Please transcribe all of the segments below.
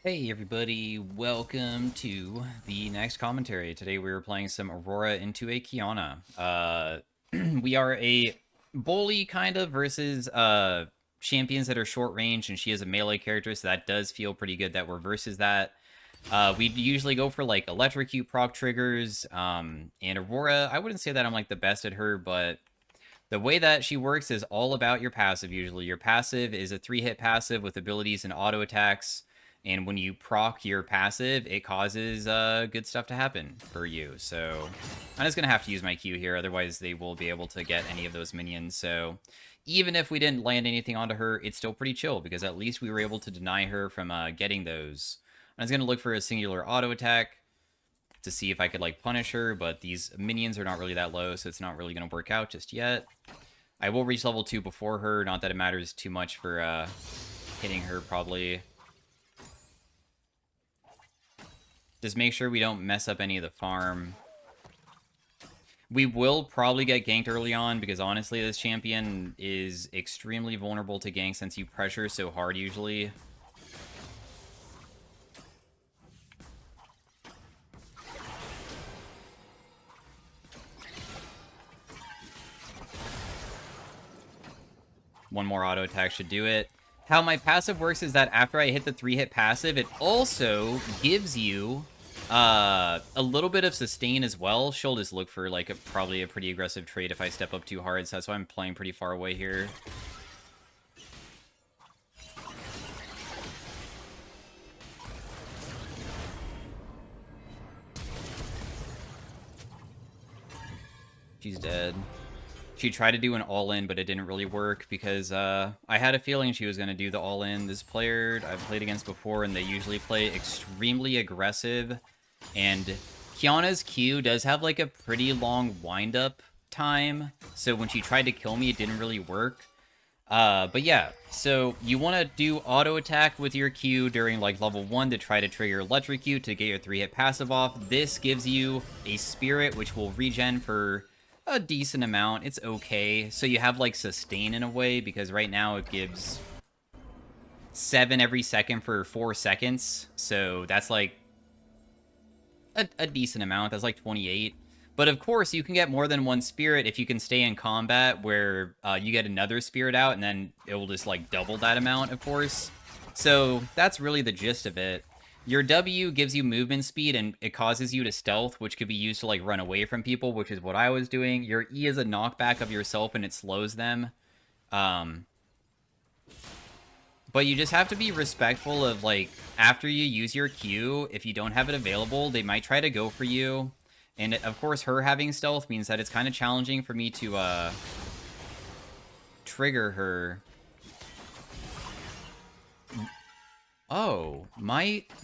Hey everybody, welcome to the next commentary. Today we are playing some Aurora into a Kiana. We are a bully kind of versus champions that are short range, and she is a melee character, so that does feel pretty good that we're versus that. We usually go for like electrocute proc triggers, and Aurora, I wouldn't say that I'm like the best at her, but the way that she works is all about your passive usually. Your passive is a 3-hit passive with abilities and auto attacks. And when you proc your passive, it causes good stuff to happen for you. So I'm just going to have to use my Q here. Otherwise, they will be able to get any of those minions. So even if we didn't land anything onto her, it's still pretty chill. Because at least we were able to deny her from getting those. I was going to look for a singular auto attack to see if I could like punish her, but these minions are not really that low, so it's not really going to work out just yet. I will reach level 2 before her, not that it matters too much for hitting her probably. Just make sure we don't mess up any of the farm. We will probably get ganked early on, because honestly this champion is extremely vulnerable to gank since you pressure so hard usually. One more auto attack should do it. How my passive works is that after I hit the 3-hit passive, it also gives you a little bit of sustain as well. She'll just look for like probably a pretty aggressive trade if I step up too hard, so that's why I'm playing pretty far away here. She's dead. She tried to do an all-in, but it didn't really work because I had a feeling she was going to do the all-in. This player I've played against before, and they usually play extremely aggressive. And Kiana's Q does have like a pretty long wind-up time, so when she tried to kill me, it didn't really work. But yeah, so you want to do auto attack with your Q during like level 1 to try to trigger electrocute to get your 3-hit passive off. This gives you a spirit which will regen for a decent amount. It's okay. So you have like sustain in a way, because right now it gives 7 every second for 4 seconds. So that's like a decent amount. That's like 28. But of course, you can get more than one spirit if you can stay in combat where you get another spirit out, and then it will just like double that amount, of course. So that's really the gist of it. Your W gives you movement speed, and it causes you to stealth, which could be used to like run away from people, which is what I was doing. Your E is a knockback of yourself, and it slows them. But you just have to be respectful of like, after you use your Q, if you don't have it available, they might try to go for you. And of course, her having stealth means that it's kind of challenging for me to trigger her. Oh,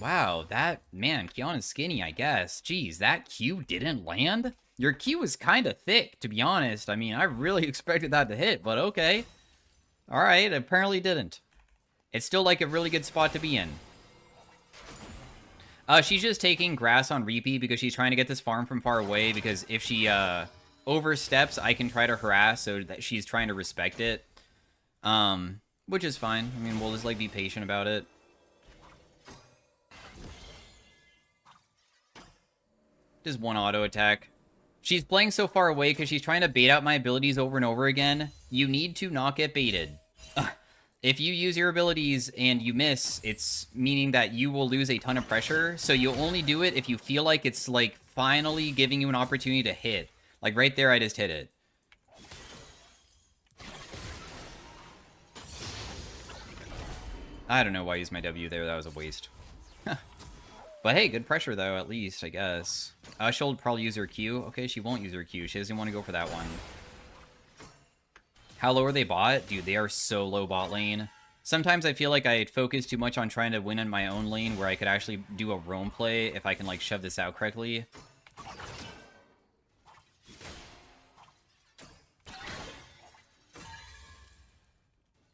wow, that, man, Kiana's skinny, I guess. Jeez, that Q didn't land? Your Q is kind of thick, to be honest. I mean, I really expected that to hit, but okay. Alright, apparently didn't. It's still, like, a really good spot to be in. She's just taking grass on repeat because she's trying to get this farm from far away, because if she, oversteps, I can try to harass, so that she's trying to respect it. Which is fine. I mean, we'll just, like, be patient about it. Just one auto attack. She's playing so far away because she's trying to bait out my abilities over and over again. You need to not get baited. If you use your abilities and you miss, it's meaning that you will lose a ton of pressure. So you'll only do it if you feel like it's like finally giving you an opportunity to hit. Like right there, I just hit it. I don't know why I used my W there. That was a waste. But hey, good pressure though, at least, I guess. She'll probably use her Q. Okay, she won't use her Q. She doesn't want to go for that one. How low are they bot? Dude, they are so low bot lane. Sometimes I feel like I focus too much on trying to win in my own lane, where I could actually do a roam play if I can, like, shove this out correctly.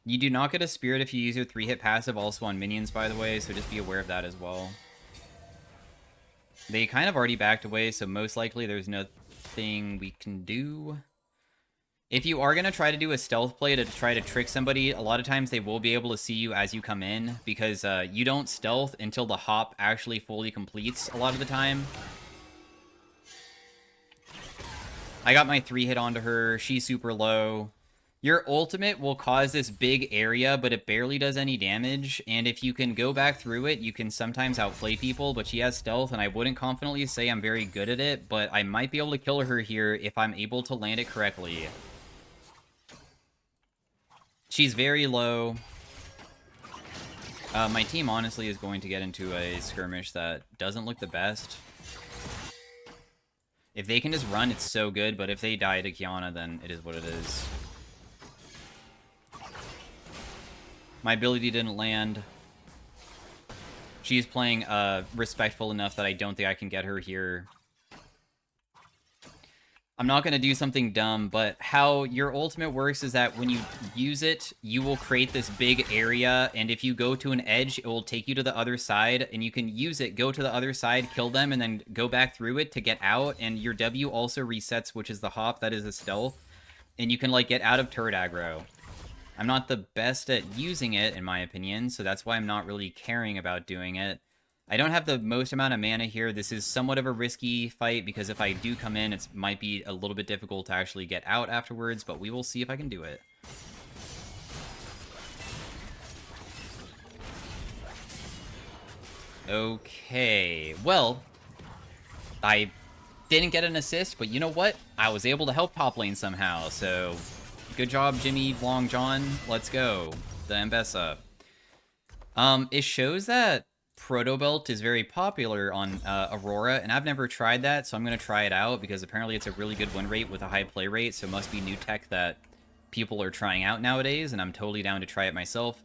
You do not get a spirit if you use your 3-hit passive also on minions, by the way, so just be aware of that as well. They kind of already backed away, so most likely there's nothing we can do. If you are going to try to do a stealth play to try to trick somebody, a lot of times they will be able to see you as you come in, because you don't stealth until the hop actually fully completes a lot of the time. I got my 3-hit onto her. She's super low. Your ultimate will cause this big area, but it barely does any damage, and if you can go back through it, you can sometimes outplay people, but she has stealth, and I wouldn't confidently say I'm very good at it, but I might be able to kill her here if I'm able to land it correctly. She's very low. My team, honestly, is going to get into a skirmish that doesn't look the best. If they can just run, it's so good, but if they die to Kiana, then it is what it is. My ability didn't land. She's playing respectful enough that I don't think I can get her here. I'm not going to do something dumb, but how your ultimate works is that when you use it, you will create this big area, and if you go to an edge, it will take you to the other side, and you can use it, go to the other side, kill them, and then go back through it to get out, and your W also resets, which is the hop, that is a stealth, and you can, like, get out of turret aggro. I'm not the best at using it, in my opinion, so that's why I'm not really caring about doing it. I don't have the most amount of mana here. This is somewhat of a risky fight, because if I do come in, it might be a little bit difficult to actually get out afterwards, but we will see if I can do it. Okay, well, I didn't get an assist, but you know what? I was able to help top lane somehow, so good job, Jimmy Long John. Let's go. The Mbessa. It shows that Protobelt is very popular on Aurora, and I've never tried that, so I'm going to try it out, because apparently it's a really good win rate with a high play rate, so it must be new tech that people are trying out nowadays, and I'm totally down to try it myself.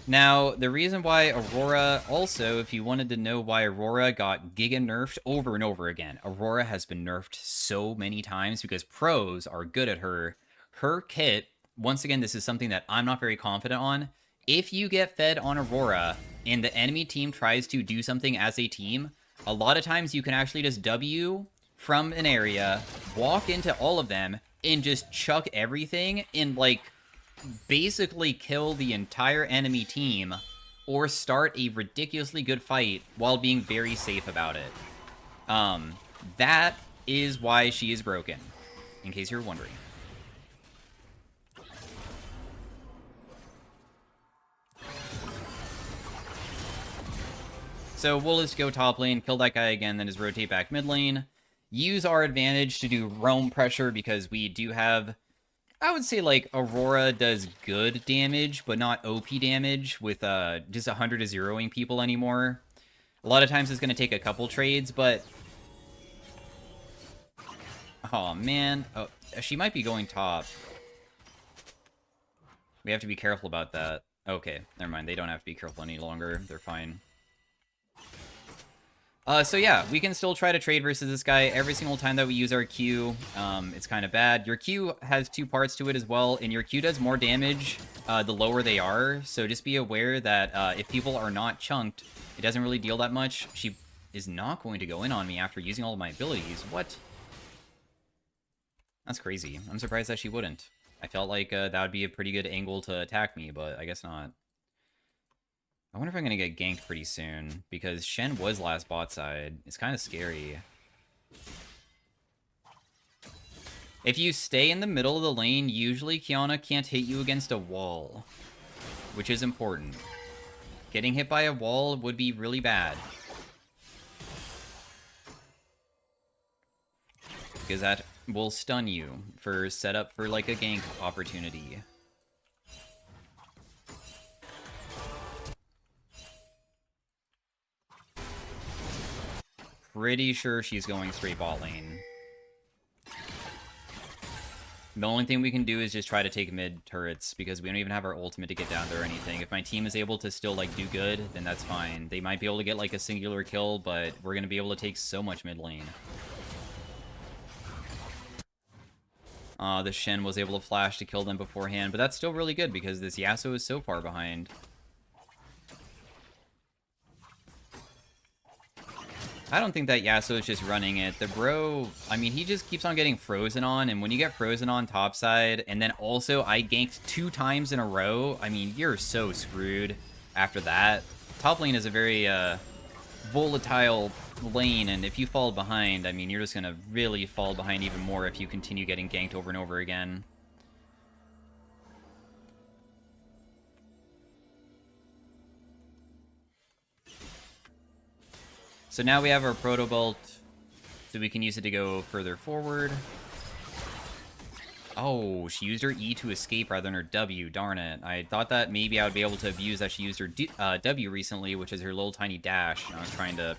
Now, the reason why Aurora, also, if you wanted to know why Aurora got giga nerfed over and over again, Aurora has been nerfed so many times because pros are good at her. Her kit, once again, this is something that I'm not very confident on. If you get fed on Aurora and the enemy team tries to do something as a team, a lot of times you can actually just W from an area, walk into all of them, and just chuck everything and, like, basically kill the entire enemy team or start a ridiculously good fight while being very safe about it. That is why she is broken, in case you're wondering. So we'll just go top lane, kill that guy again, then just rotate back mid lane. Use our advantage to do roam pressure, because we do have, I would say, like, Aurora does good damage, but not OP damage with just 100 to 0ing people anymore. A lot of times it's going to take a couple trades, but... Oh, man. Oh, she might be going top. We have to be careful about that. Okay, never mind. They don't have to be careful any longer. They're fine. So yeah, we can still try to trade versus this guy every single time that we use our Q. It's kind of bad. Your Q has two parts to it as well, and your Q does more damage the lower they are, so just be aware that if people are not chunked, it doesn't really deal that much. She is not going to go in on me after using all of my abilities. What? That's crazy. I'm surprised that she wouldn't. I felt like that would be a pretty good angle to attack me, but I guess not. I wonder if I'm going to get ganked pretty soon, because Shen was last bot side. It's kind of scary. If you stay in the middle of the lane, usually Kiana can't hit you against a wall, which is important. Getting hit by a wall would be really bad, because that will stun you for setup for, like, a gank opportunity. Pretty sure she's going straight bot lane. The only thing we can do is just try to take mid turrets, because we don't even have our ultimate to get down there or anything. If my team is able to still, like, do good, then that's fine. They might be able to get, like, a singular kill, but we're going to be able to take so much mid lane. The Shen was able to flash to kill them beforehand, but that's still really good, because this Yasuo is so far behind. I don't think that Yasuo is just running it. The bro, I mean, he just keeps on getting frozen on, and when you get frozen on topside, and then also I ganked 2 times in a row, I mean, you're so screwed after that. Top lane is a very volatile lane, and if you fall behind, I mean, you're just gonna really fall behind even more if you continue getting ganked over and over again. So now we have our Proto Bolt, so we can use it to go further forward. Oh, she used her E to escape rather than her W, darn it. I thought that maybe I would be able to abuse that she used her W recently, which is her little tiny dash. I was trying to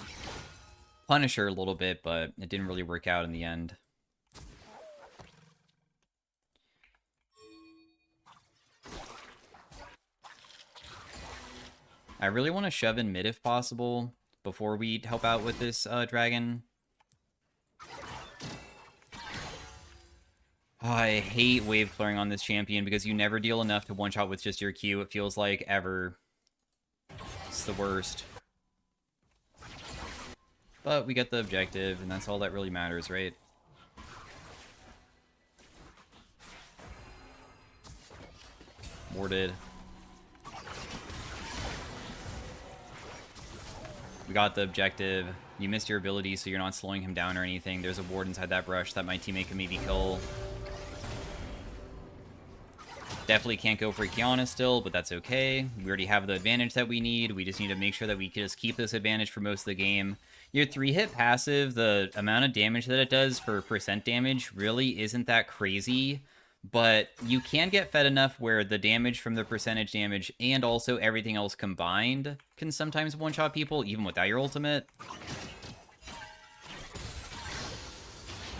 punish her a little bit, but it didn't really work out in the end. I really want to shove in mid if possible before we help out with this dragon. Oh, I hate wave clearing on this champion because you never deal enough to one-shot with just your Q. It feels like ever. It's the worst. But we get the objective, and that's all that really matters, right? Warded. We got the objective. You missed your ability, so you're not slowing him down or anything. There's a ward inside that brush that my teammate can maybe kill. Definitely can't go for Kiana still, but that's okay. We already have the advantage that we need. We just need to make sure that we can just keep this advantage for most of the game. Your 3-hit passive, the amount of damage that it does for percent damage really isn't that crazy, but you can get fed enough where the damage from the percentage damage and also everything else combined can sometimes one-shot people, even without your ultimate.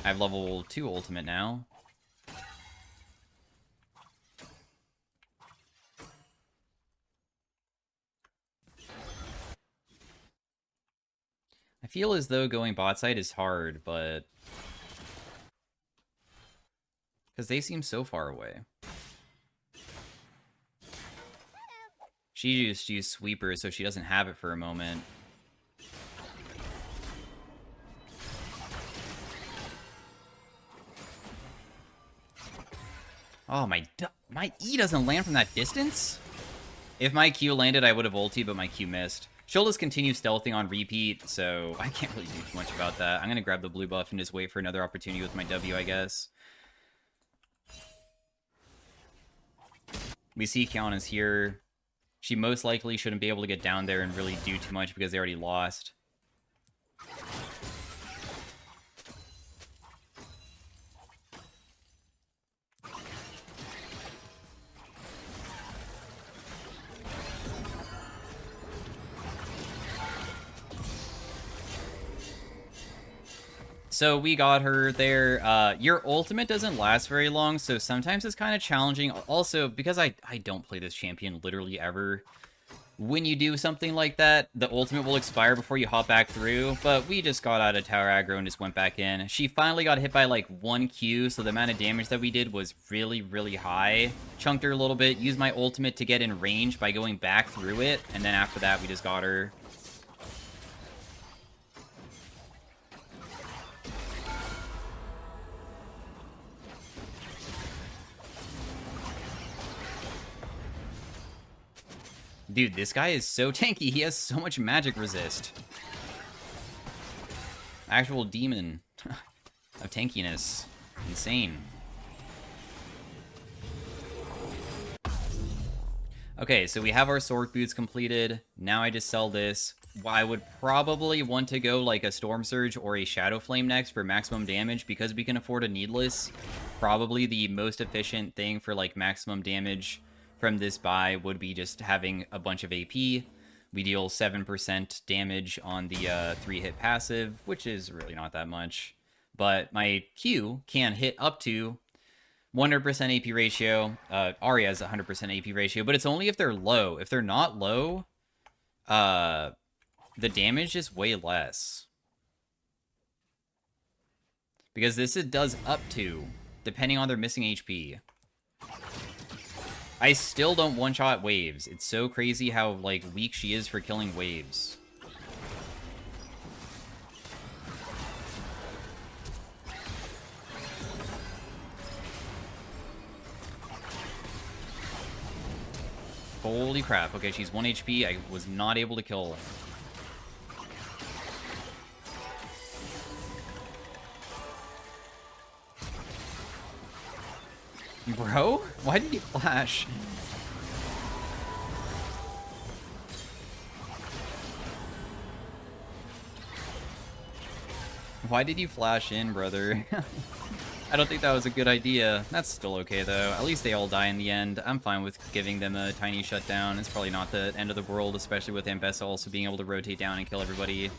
I have level 2 ultimate now. I feel as though going bot side is hard, but... because they seem so far away. She just used Sweeper, so she doesn't have it for a moment. Oh, my E doesn't land from that distance? If my Q landed, I would have ulti, but my Q missed. She'll just continue stealthing on repeat, so I can't really do too much about that. I'm going to grab the blue buff and just wait for another opportunity with my W, I guess. We see Kiana's here. She most likely shouldn't be able to get down there and really do too much because they already lost. So we got her there. Your ultimate doesn't last very long, so sometimes it's kind of challenging. Also, because I don't play this champion literally ever, when you do something like that, the ultimate will expire before you hop back through, but we just got out of tower aggro and just went back in. She finally got hit by like 1 Q, so the amount of damage that we did was really, really high. Chunked her a little bit, used my ultimate to get in range by going back through it, and then after that we just got her. Dude, this guy is so tanky. He has so much magic resist. Actual demon of tankiness. Insane. Okay, so we have our sword boots completed. Now I just sell this. I would probably want to go like a Storm Surge or a Shadow Flame next for maximum damage because we can afford a Needless. Probably the most efficient thing for like maximum damage from this buy would be just having a bunch of AP. We deal 7% damage on the 3-hit passive, which is really not that much. But my Q can hit up to 100% AP ratio. Arya has 100% AP ratio, but it's only if they're low. If they're not low, the damage is way less. Because this it does up to, depending on their missing HP. I still don't one-shot waves. It's so crazy how, like, weak she is for killing waves. Holy crap. Okay, she's 1 HP. I was not able to kill her. Bro? Why did you flash? Why did you flash in, brother? I don't think that was a good idea. That's still okay, though. At least they all die in the end. I'm fine with giving them a tiny shutdown. It's probably not the end of the world, especially with Ambessa also being able to rotate down and kill everybody.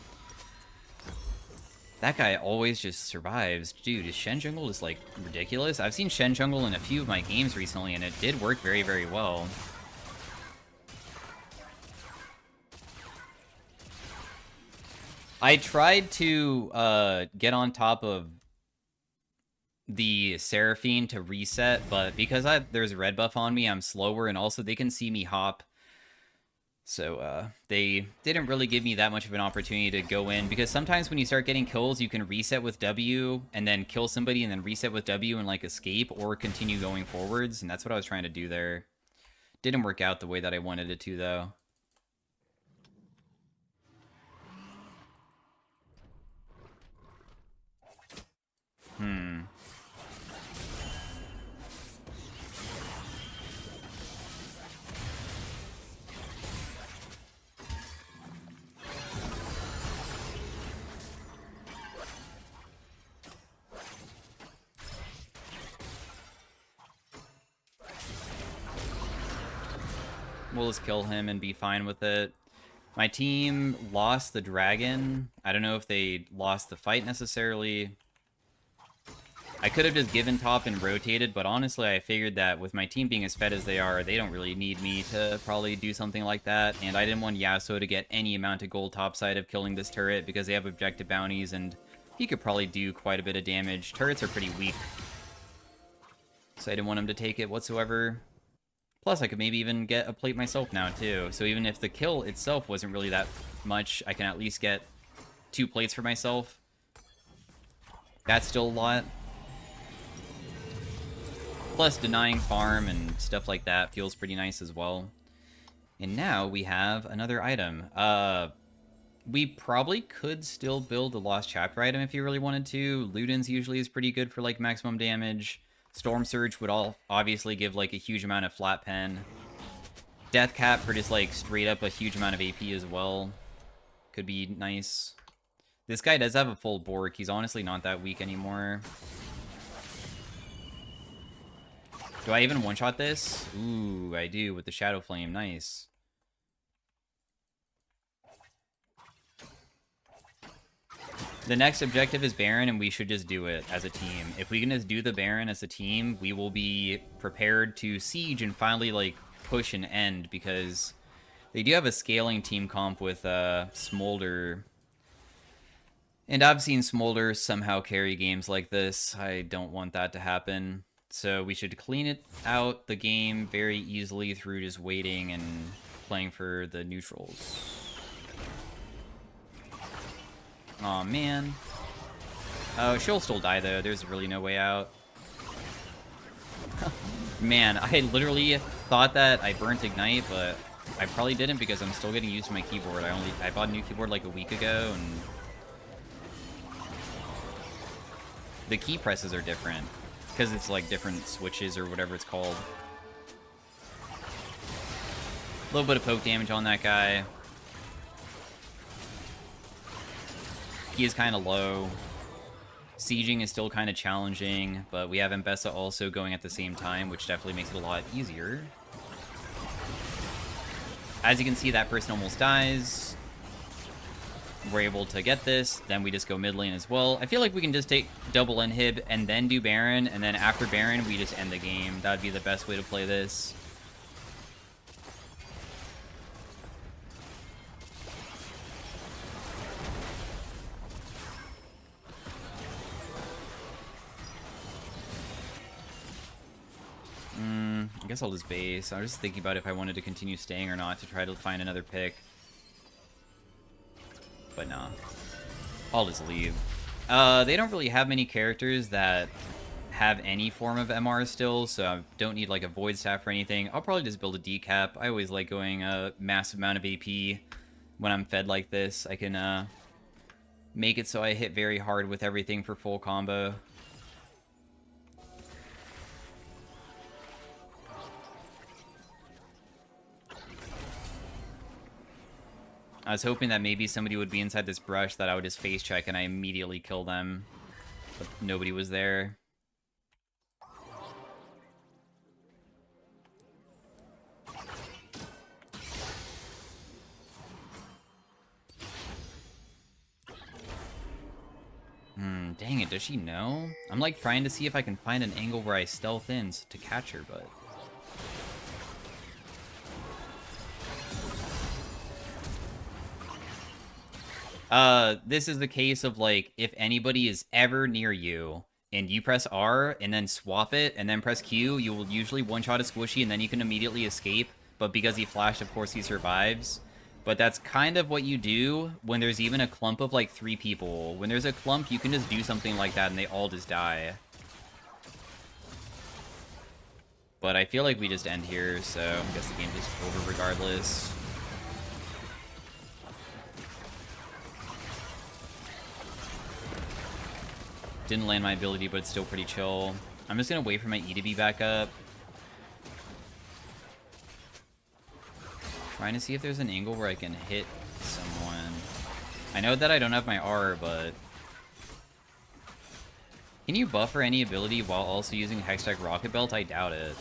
That guy always just survives. Dude, his Shen jungle is, like, ridiculous. I've seen Shen jungle in a few of my games recently, and it did work very, very well. I tried to get on top of the Seraphine to reset, but because there's a red buff on me, I'm slower, and also they can see me hop. So they didn't really give me that much of an opportunity to go in, because sometimes when you start getting kills, you can reset with W and then kill somebody and then reset with W and like escape or continue going forwards, and that's what I was trying to do there. Didn't work out the way that I wanted it to, though. We'll just kill him and be fine with it. My team lost the dragon. I don't know if they lost the fight necessarily. I could have just given top and rotated, but honestly, I figured that with my team being as fed as they are, they don't really need me to probably do something like that, and I didn't want Yasuo to get any amount of gold topside of killing this turret because they have objective bounties, and he could probably do quite a bit of damage. Turrets are pretty weak, so I didn't want him to take it whatsoever. Plus, I could maybe even get a plate myself now, too. So even if the kill itself wasn't really that much, I can at least get 2 plates for myself. That's still a lot. Plus, denying farm and stuff like that feels pretty nice as well. And now we have another item. We probably could still build a Lost Chapter item if you really wanted to. Luden's usually is pretty good for, like, maximum damage. Storm Surge would obviously give, like, a huge amount of flat pen. Death Cap for just, like, straight up a huge amount of AP as well. Could be nice. This guy does have a full Bork. He's honestly not that weak anymore. Do I even one-shot this? Ooh, I do with the Shadow Flame. Nice. The next objective is Baron, and we should just do it as a team. If we can just do the Baron as a team, we will be prepared to siege and finally, like, push and end, because they do have a scaling team comp with Smolder. And I've seen Smolder somehow carry games like this. I don't want that to happen. So we should clean it out, the game, very easily through just waiting and playing for the neutrals. Aw, man. Oh, she'll still die, though. There's really no way out. Man, I literally thought that I burnt Ignite, but I probably didn't because I'm still getting used to my keyboard. I bought a new keyboard like a week ago, and the key presses are different because it's like different switches or whatever it's called. A little bit of poke damage on that guy. He is kind of low. Sieging is still kind of challenging, but we have Ambessa also going at the same time, which definitely makes it a lot easier. As you can see, that person almost dies. We're able to get this, then we just go mid lane as well. I feel like we can just take double inhib and then do Baron, and then after Baron, we just end the game. That would be the best way to play this. I guess I'll just base. I was just thinking about if I wanted to continue staying or not to try to find another pick. But nah. I'll just leave. They don't really have many characters that have any form of MR still, so I don't need like a Void Staff or anything. I'll probably just build a decap. I always like going a massive amount of AP when I'm fed like this. I can make it so I hit very hard with everything for full combo. I was hoping that maybe somebody would be inside this brush that I would just face check and I immediately kill them. But nobody was there. Dang it, does she know? I'm like trying to see if I can find an angle where I stealth in to catch her, but... This is the case of, like, if anybody is ever near you, and you press R, and then swap it, and then press Q, you will usually one-shot a squishy, and then you can immediately escape, but because he flashed, of course, he survives. But that's kind of what you do when there's even a clump of, like, 3 people. When there's a clump, you can just do something like that, and they all just die. But I feel like we just end here, so I guess the game's just over regardless. Didn't land my ability, but it's still pretty chill. I'm just gonna wait for my E to be back up. Trying to see if there's an angle where I can hit someone. I know that I don't have my R, but... Can you buffer any ability while also using Hextech Rocket Belt? I doubt it.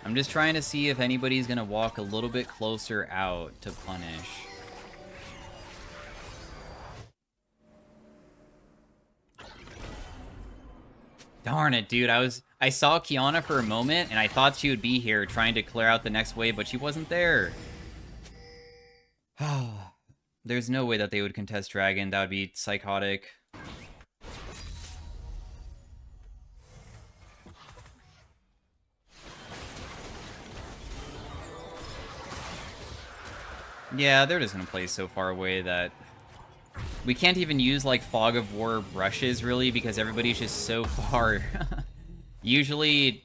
I'm just trying to see if anybody's gonna walk a little bit closer out to punish. Darn it, dude. I saw Kiana for a moment, and I thought she would be here trying to clear out the next wave, but she wasn't there. There's no way that they would contest Dragon. That would be psychotic. Yeah, they're just gonna play so far away that we can't even use, like, Fog of War brushes, really, because everybody's just so far. Usually,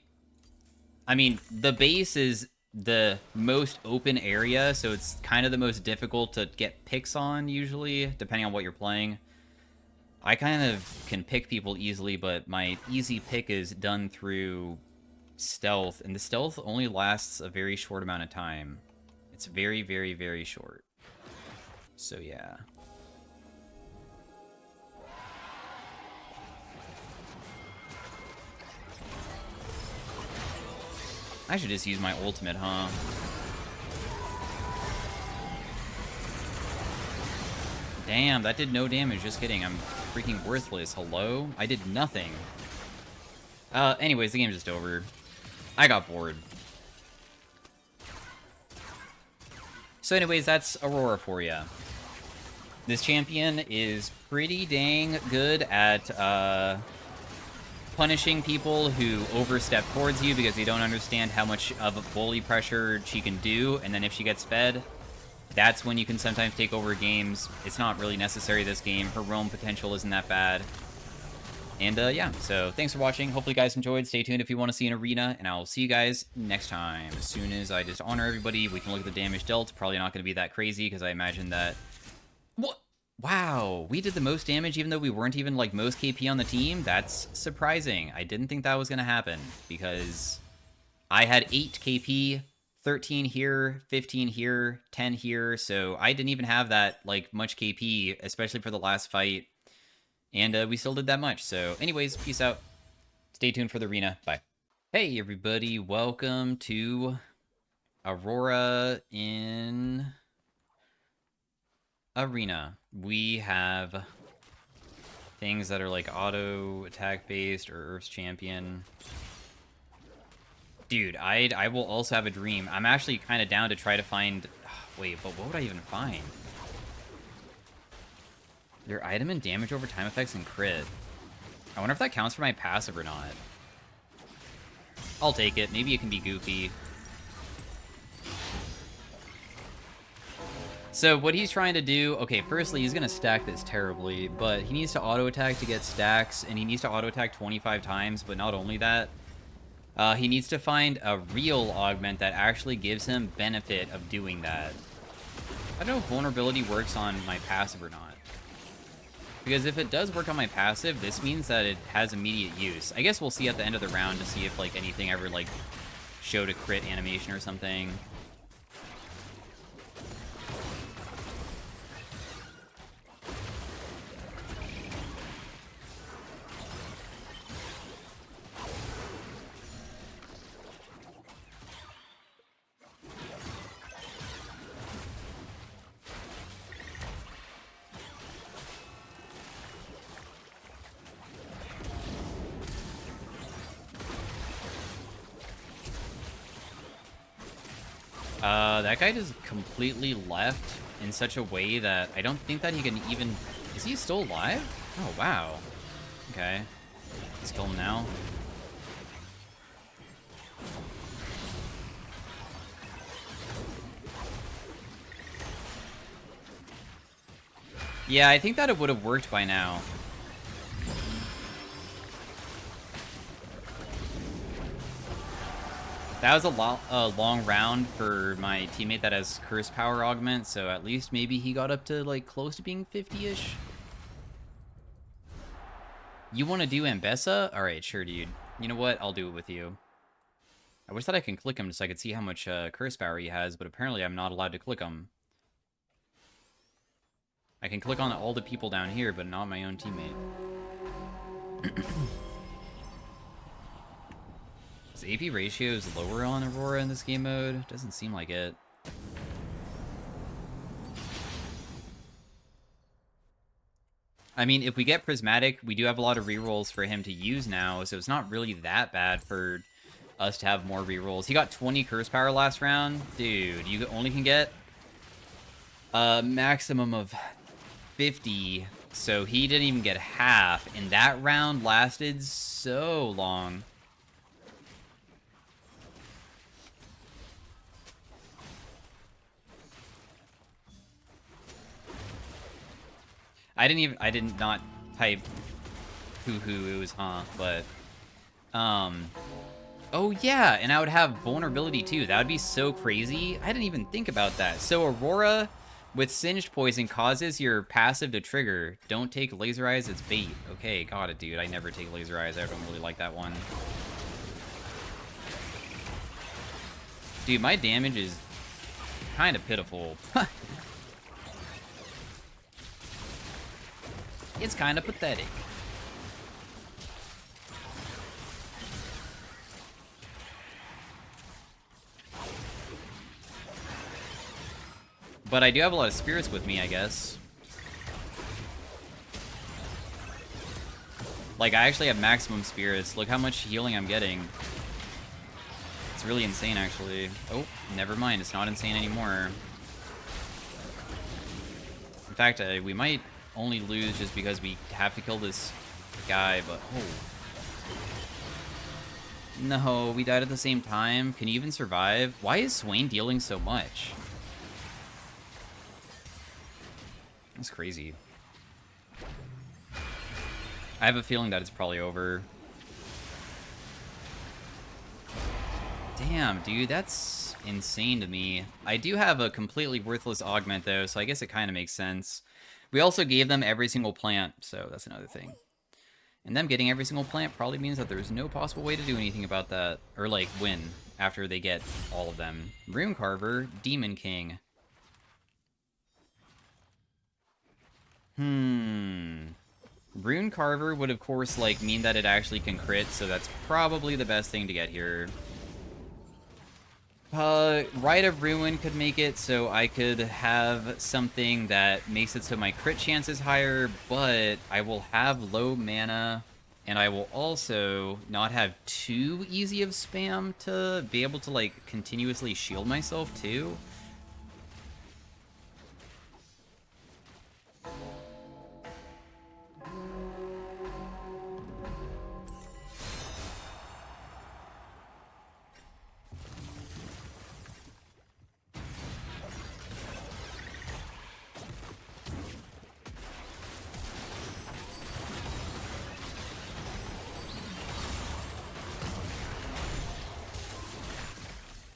I mean, the base is the most open area, so it's kind of the most difficult to get picks on, usually, depending on what you're playing. I kind of can pick people easily, but my easy pick is done through stealth, and the stealth only lasts a very short amount of time. It's very, very, very short. So, yeah. I should just use my ultimate, huh? Damn, that did no damage. Just kidding. I'm freaking worthless. Hello? I did nothing. Anyways, the game's just over. I got bored. So anyways, that's Aurora for you. This champion is pretty dang good at punishing people who overstep towards you because they don't understand how much of a bully pressure she can do, and then if she gets fed, that's when you can sometimes take over games. It's not really necessary this game. Her roam potential isn't that bad. And yeah, so thanks for watching. Hopefully you guys enjoyed. Stay tuned if you want to see an arena, and I'll see you guys next time. As soon as I just honor everybody, we can look at the damage dealt. Probably not going to be that crazy, because I imagine that... What? Wow, we did the most damage even though we weren't even, like, most KP on the team? That's surprising. I didn't think that was going to happen, because I had 8 KP, 13 here, 15 here, 10 here, so I didn't even have that, like, much KP, especially for the last fight. And we still did that much. So anyways, peace out. Stay tuned for the arena. Bye. Hey, everybody. Welcome to Aurora in Arena. We have things that are like auto attack based or Earth's Champion. Dude, I will also have a dream. I'm actually kind of down to try to find... Wait, but what would I even find? Their item and damage over time effects and crit. I wonder if that counts for my passive or not. I'll take it. Maybe it can be goofy. So what he's trying to do... Okay, firstly, he's going to stack this terribly, but he needs to auto-attack to get stacks, and he needs to auto-attack 25 times, but not only that. He needs to find a real augment that actually gives him benefit of doing that. I don't know if vulnerability works on my passive or not. Because if it does work on my passive, this means that it has immediate use. I guess we'll see at the end of the round to see if, like, anything ever, like, showed a crit animation or something. That guy just completely left in such a way that I don't think that he can even... Is he still alive? Oh, wow. Okay. Let's kill him now. Yeah, I think that it would have worked by now. That was a long round for my teammate that has Curse Power Augment, so at least maybe he got up to, like, close to being 50-ish. You want to do Ambessa? Alright, sure, dude. You know what? I'll do it with you. I wish that I can click him so I could see how much Curse Power he has, but apparently I'm not allowed to click him. I can click on all the people down here, but not my own teammate. Is AP ratios lower on Aurora in this game mode? Doesn't seem like it. I mean, if we get Prismatic, we do have a lot of rerolls for him to use now, so it's not really that bad for us to have more rerolls. He got 20 Curse Power last round. Dude, you only can get a maximum of 50, so he didn't even get half, and that round lasted so long. I did not type hoo-hoo, it was huh, but, oh yeah, and I would have vulnerability too. That would be so crazy. I didn't even think about that. So Aurora with Singed Poison causes your passive to trigger. Don't take Laser Eyes, it's bait. Okay, got it, dude. I never take Laser Eyes. I don't really like that one. Dude, my damage is kind of pitiful. It's kind of pathetic. But I do have a lot of spirits with me, I guess. Like, I actually have maximum spirits. Look how much healing I'm getting. It's really insane, actually. Oh, never mind. It's not insane anymore. In fact, we might only lose just because we have to kill this guy, but oh. No, we died at the same time. Can you even survive? Why is Swain dealing so much? That's crazy. I have a feeling that it's probably over. Damn, dude, that's insane to me. I do have a completely worthless augment, though, so I guess it kind of makes sense. We also gave them every single plant, so that's another thing. And them getting every single plant probably means that there's no possible way to do anything about that. Or, like, win after they get all of them. Rune Carver, Demon King. Rune Carver would, of course, like, mean that it actually can crit, so that's probably the best thing to get here. Rite of Ruin could make it so I could have something that makes it so my crit chance is higher, but I will have low mana, and I will also not have too easy of spam to be able to, like, continuously shield myself, too.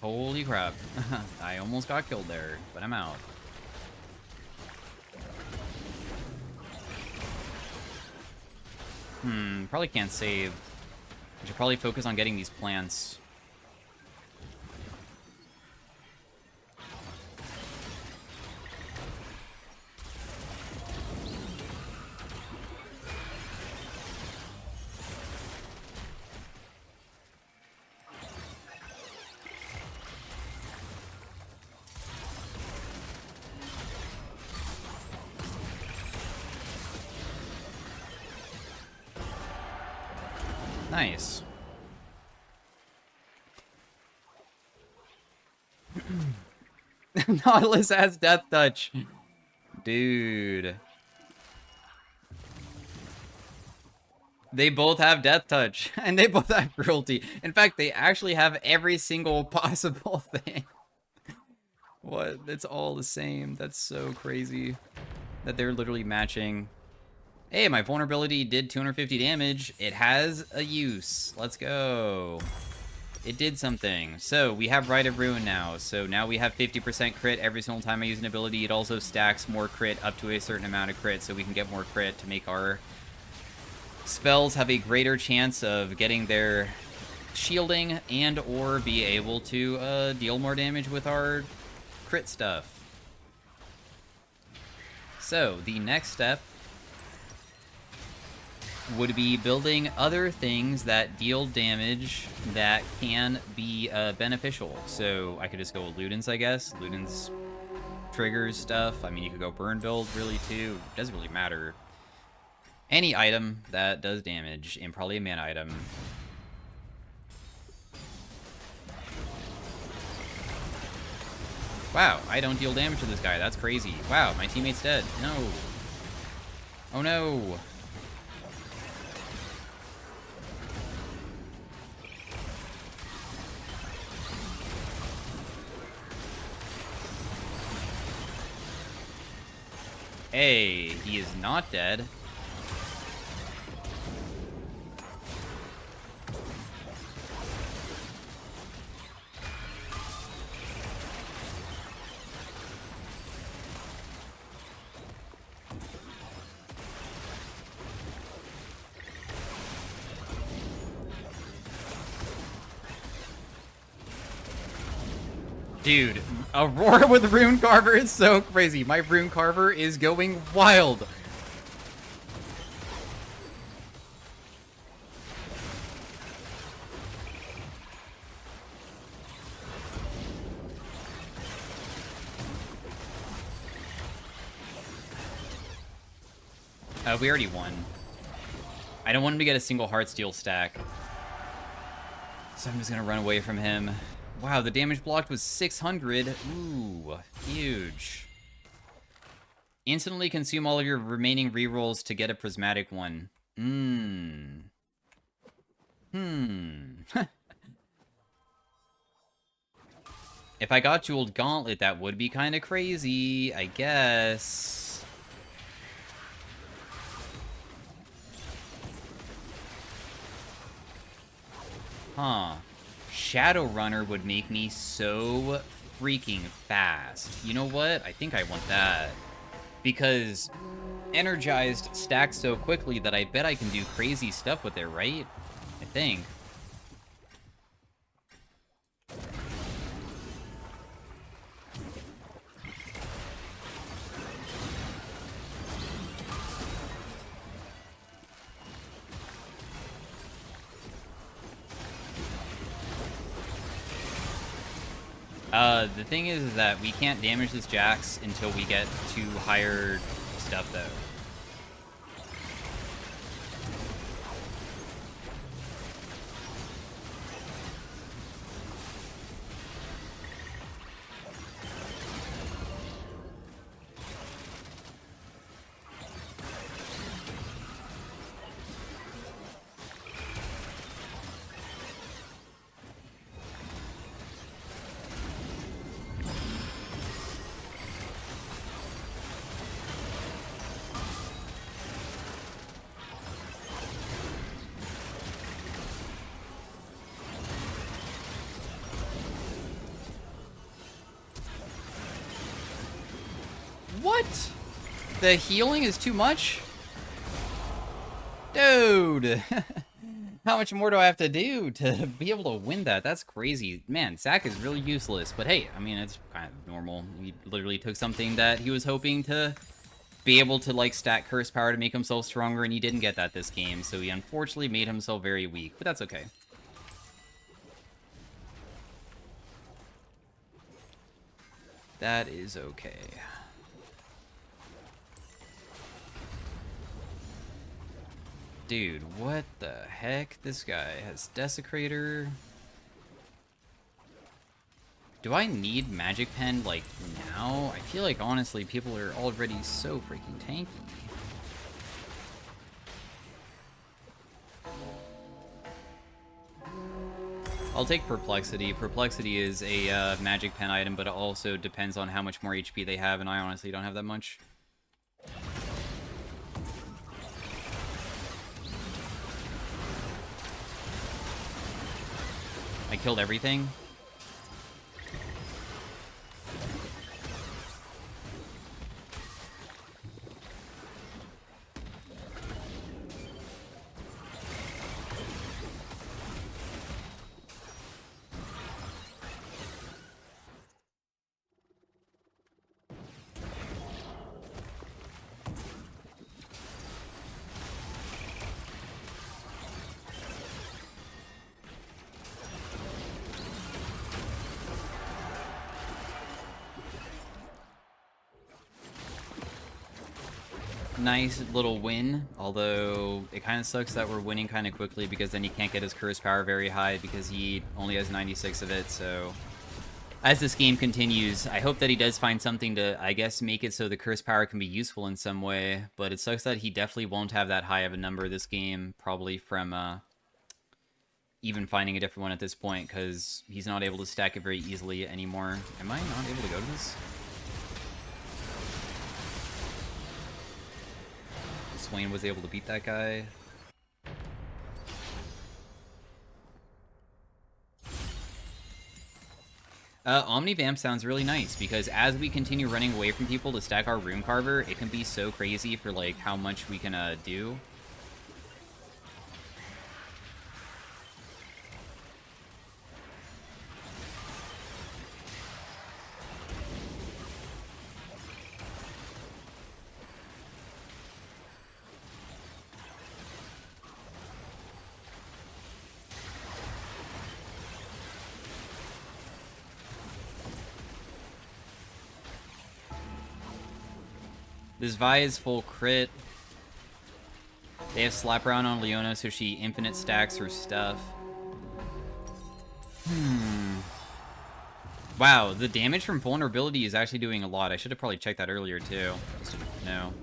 Holy crap. I almost got killed there, but I'm out. Probably can't save. I should probably focus on getting these plants. Nice. Nautilus has Death Touch. Dude. They both have Death Touch, and they both have Cruelty. In fact, they actually have every single possible thing. What? It's all the same. That's so crazy that they're literally matching. Hey, my vulnerability did 250 damage. It has a use. Let's go. It did something. So, we have Rite of Ruin now. So, now we have 50% crit every single time I use an ability. It also stacks more crit up to a certain amount of crit, so we can get more crit to make our spells have a greater chance of getting their shielding and or be able to deal more damage with our crit stuff. So, the next step would be building other things that deal damage that can be beneficial. So I could just go with Ludens, I guess. Ludens triggers stuff. I mean, you could go burn build, really, too. It doesn't really matter. Any item that does damage, and probably a mana item. Wow, I don't deal damage to this guy. That's crazy. Wow, my teammate's dead. No. Oh, no. Hey, he is not dead. Dude, Aurora with Rune Carver is so crazy. My Rune Carver is going wild. We already won. I don't want him to get a single Heartsteel stack. So I'm just gonna run away from him. Wow, the damage blocked was 600. Ooh, huge. Instantly consume all of your remaining rerolls to get a prismatic one. If I got Jeweled Gauntlet, that would be kind of crazy, I guess. Huh. Shadowrunner would make me so freaking fast. You know what? I think I want that. Because Energized stacks so quickly that I bet I can do crazy stuff with it, right? I think. The thing is that we can't damage this Jax until we get to higher stuff, though. What? The healing is too much? Dude! How much more do I have to do to be able to win that? That's crazy. Man, Zac is really useless. But hey, I mean, it's kind of normal. He literally took something that he was hoping to be able to, like, stack curse power to make himself stronger, and he didn't get that this game. So he unfortunately made himself very weak. But that's okay. That is okay. Dude, what the heck? This guy has Desecrator. Do I need Magic Pen, like, now? I feel like, honestly, people are already so freaking tanky. I'll take Perplexity. Perplexity is a Magic Pen item, but it also depends on how much more HP they have, and I honestly don't have that much. I killed everything. Nice little win, although it kind of sucks that we're winning kind of quickly because then he can't get his curse power very high because he only has 96 of it. So as this game continues, I hope that he does find something to, I guess, make it so the curse power can be useful in some way. But it sucks that he definitely won't have that high of a number this game, probably from even finding a different one at this point, because he's not able to stack it very easily anymore. Am I not able to go to this? Swain was able to beat that guy. Omnivamp sounds really nice, because as we continue running away from people to stack our Rune Carver, it can be so crazy for, like, how much we can, do. This Vi is full crit. They have Slap Around on Leona, so she infinite stacks her stuff. Wow, the damage from vulnerability is actually doing a lot. I should have probably checked that earlier, too. Just to know.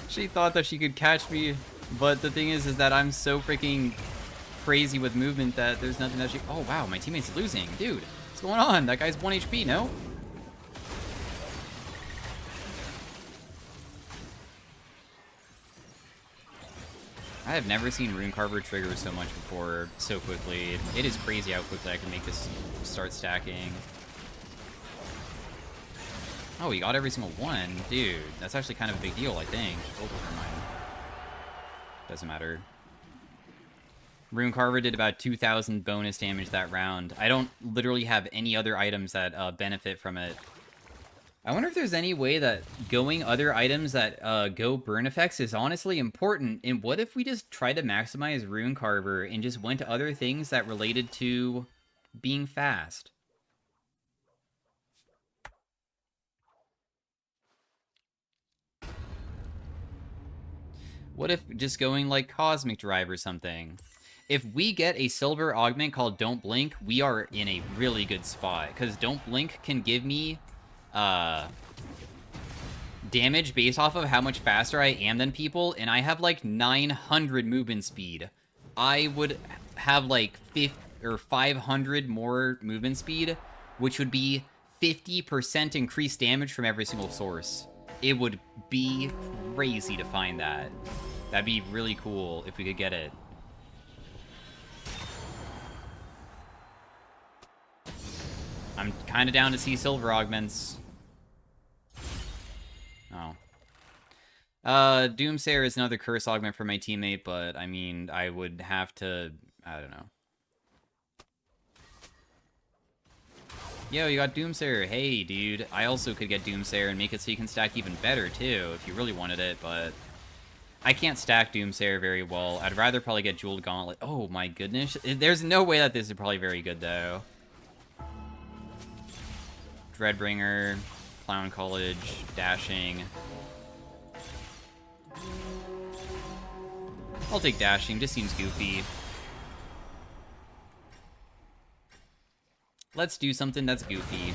She thought that she could catch me, but the thing is that I'm so freaking crazy with movement that there's nothing that she... Oh, wow, my teammate's losing. Dude, what's going on? That guy's 1 HP, no? I have never seen Rune Carver trigger so much before, so quickly. It is crazy how quickly I can make this start stacking. Oh, we got every single one. Dude, that's actually kind of a big deal, I think. Oh, never mind. Doesn't matter. Rune Carver did about 2,000 bonus damage that round. I don't literally have any other items that benefit from it. I wonder if there's any way that going other items that go burn effects is honestly important. And what if we just try to maximize Rune Carver and just went to other things that related to being fast? What if just going like Cosmic Drive or something? If we get a silver augment called Don't Blink, we are in a really good spot. Because Don't Blink can give me damage based off of how much faster I am than people, and I have like 900 movement speed. I would have like 500 more movement speed, which would be 50% increased damage from every single source. It would be crazy to find that. That'd be really cool if we could get it. I'm kind of down to see silver augments. Oh. Doomsayer is another curse augment for my teammate, but I mean, I would have to... I don't know. Yo, you got Doomsayer. Hey, dude. I also could get Doomsayer and make it so you can stack even better, too, if you really wanted it, but... I can't stack Doomsayer very well. I'd rather probably get Jeweled Gauntlet. Oh, my goodness. There's no way that this is probably very good, though. Dreadbringer, Clown College, Dashing. I'll take Dashing. Just seems goofy. Let's do something that's goofy.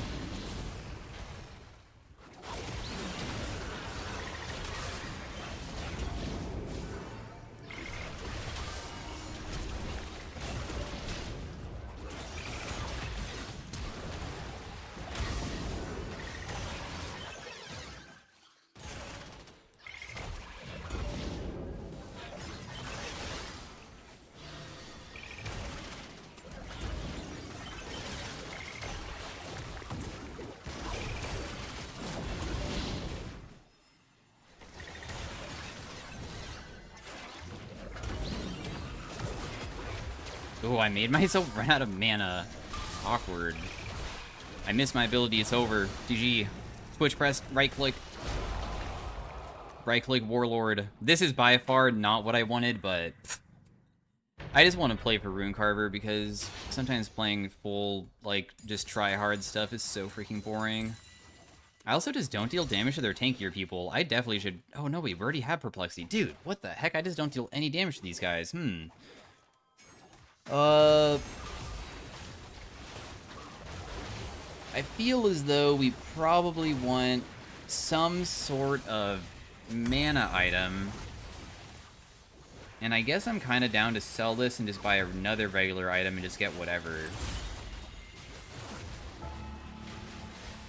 Oh, I made myself run out of mana. Awkward. I missed my ability. It's over. GG. Switch press. Right click. Right click Warlord. This is by far not what I wanted, but... I just want to play for Rune Carver because sometimes playing full, like, just try-hard stuff is so freaking boring. I also just don't deal damage to their tankier people. I definitely should... Oh, no, wait. We already have Perplexity. Dude, what the heck? I just don't deal any damage to these guys. I feel as though we probably want some sort of mana item. And I guess I'm kind of down to sell this and just buy another regular item and just get whatever.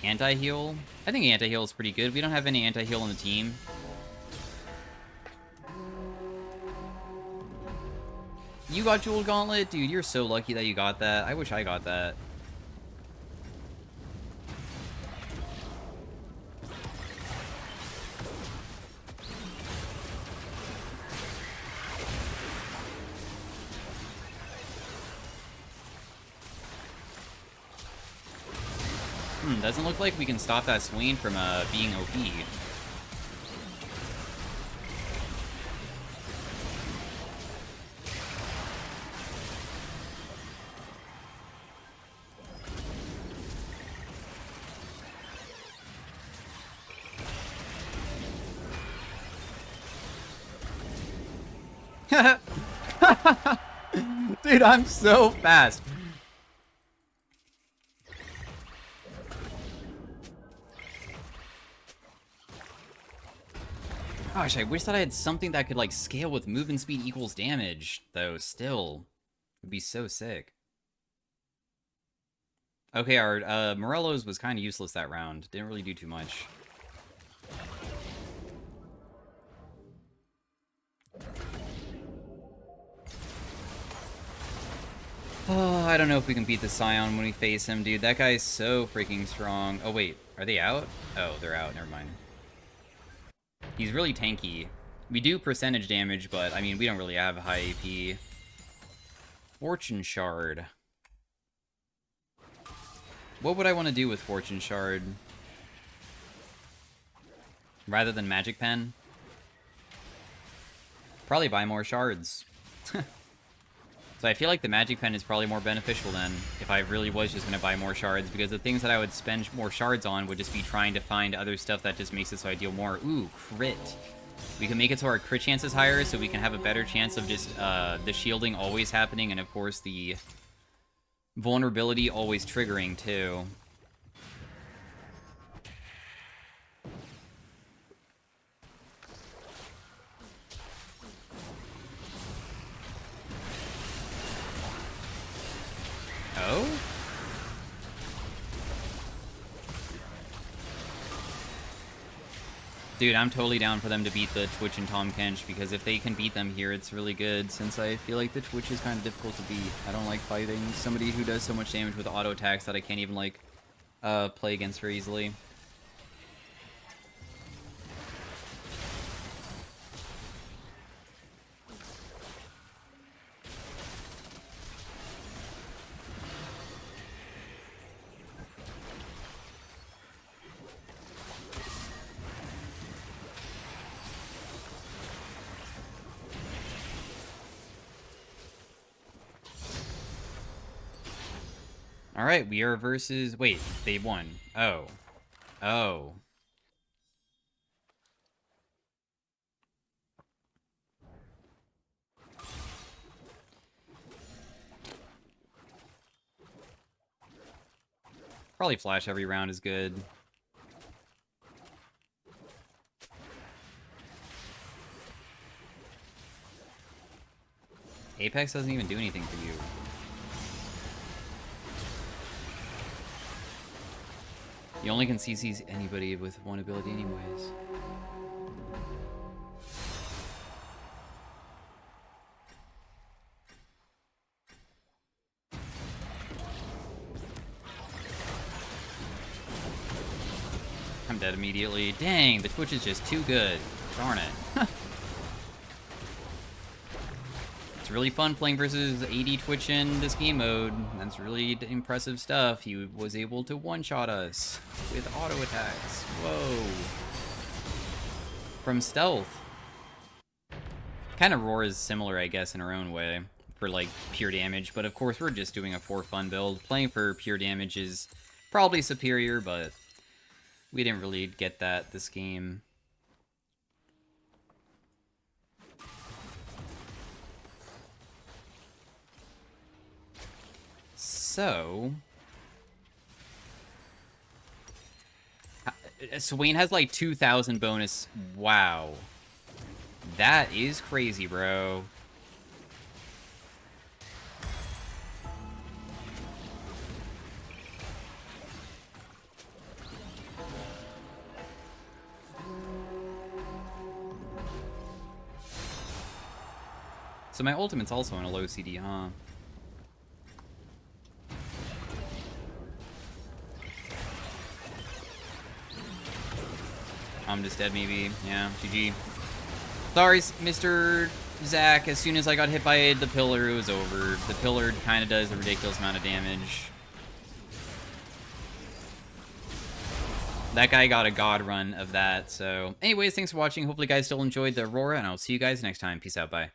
Anti-heal? I think anti-heal is pretty good. We don't have any anti-heal on the team. You got Jeweled Gauntlet? Dude, you're so lucky that you got that. I wish I got that. Doesn't look like we can stop that Swain from being OP. Dude, I'm so fast. Gosh, I wish that I had something that could, like, scale with movement speed equals damage, though, still. It would be so sick. Okay, our Morello's was kind of useless that round. Didn't really do too much. Oh, I don't know if we can beat the Scion when we face him, dude. That guy's so freaking strong. Oh, wait. Are they out? Oh, they're out. Never mind. He's really tanky. We do percentage damage, but, I mean, we don't really have high AP. Fortune Shard. What would I want to do with Fortune Shard? Rather than Magic Pen? Probably buy more shards. So I feel like the Magic Pen is probably more beneficial than if I really was just going to buy more shards, because the things that I would spend more shards on would just be trying to find other stuff that just makes it so I deal more. Ooh, crit. We can make it so our crit chance is higher, so we can have a better chance of just the shielding always happening, and of course the vulnerability always triggering too. Oh? Dude, I'm totally down for them to beat the Twitch and Tom Kench, because if they can beat them here, it's really good, since I feel like the Twitch is kind of difficult to beat. I don't like fighting somebody who does so much damage with auto attacks that I can't even, like, play against her easily. Alright, we are versus... Wait, they won. Oh. Oh. Probably flash every round is good. Apex doesn't even do anything for you. You only can CC anybody with one ability anyways. I'm dead immediately. Dang, the Twitch is just too good. Darn it. It's really fun playing versus AD Twitch in this game mode. That's really impressive stuff. He was able to one-shot us with auto attacks. Whoa. From stealth. Kind of Aurora is similar, I guess, in her own way for, like, pure damage. But, of course, we're just doing a for fun build. Playing for pure damage is probably superior, but we didn't really get that this game. So, Swain has like 2,000 bonus. Wow. That is crazy, bro. So my ultimate's also on a low CD, huh? I'm just dead, maybe. Yeah, GG. Sorry, Mr. Zach. As soon as I got hit by the pillar, it was over. The pillar kind of does a ridiculous amount of damage. That guy got a god run of that, so... Anyways, thanks for watching. Hopefully you guys still enjoyed the Aurora, and I'll see you guys next time. Peace out, bye.